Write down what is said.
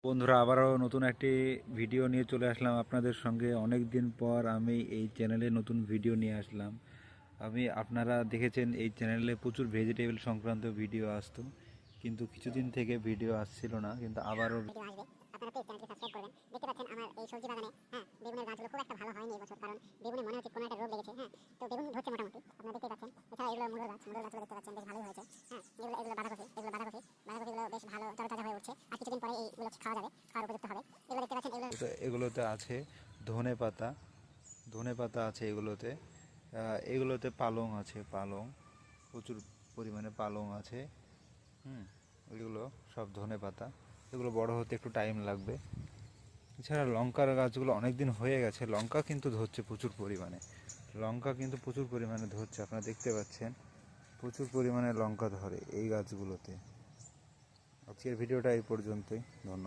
বন্ধুরা আবারও নতুন একটি ভিডিও নিয়ে চলে আসলাম আপনাদের সঙ্গে। অনেক দিন পর আমি এই চ্যানেলে নতুন ভিডিও নিয়ে আসলাম। আপনারা দেখেছেন এই চ্যানেলে প্রচুর ভেজিটেবল সংক্রান্ত ভিডিও আসতো, কিন্তু কিছুদিন থেকে ভিডিও আসছিল না, কিন্তু আবারও ভিডিও আসবে। আপনারা প্লিজ চ্যানেলটি সাবস্ক্রাইব করবেন। দেখতে পাচ্ছেন আমার এই সবজি বাগানে বেগুনের গাছগুলো খুব একটা ভালো হয়নি এবছর, কারণ বেগুনে মনে হচ্ছে কোনো একটা রোগ লেগেছে। তো বেগুন ধরছে মোটামুটি, আপনারা দেখতে পাচ্ছেন। এছাড়া এগুলো মূলো গাছগুলো দেখতে পাচ্ছেন বেশ ভালোই হয়েছে। এগুলো বাঁধাকপিগুলো বেশ ভালো তরতাজা হয়ে উঠছে। আর কিছুদিন পরে এইগুলো খাওয়া যাবে, খাওয়ার উপযুক্ত হবে। এগুলো দেখতে পাচ্ছেন, এগুলো এগুলোতে আছে ধনে পাতা আছে এগুলোতে। এগুলোতে পালং আছে, প্রচুর পরিমাণে পালং আছে। এগুলো সব ধনে পাতা। এগুলো বড় হতে একটু টাইম লাগবে। এছাড়া লঙ্কার গাছগুলো অনেক দিন হয়ে গেছে, লঙ্কা কিন্তু ধরছে প্রচুর পরিমাণে ধরছে। আপনারা দেখতে পাচ্ছেন প্রচুর পরিমাণে লঙ্কা ধরে এই গাছগুলোতে। আজকের ভিডিওটা এই পর্যন্তই। ধন্যবাদ।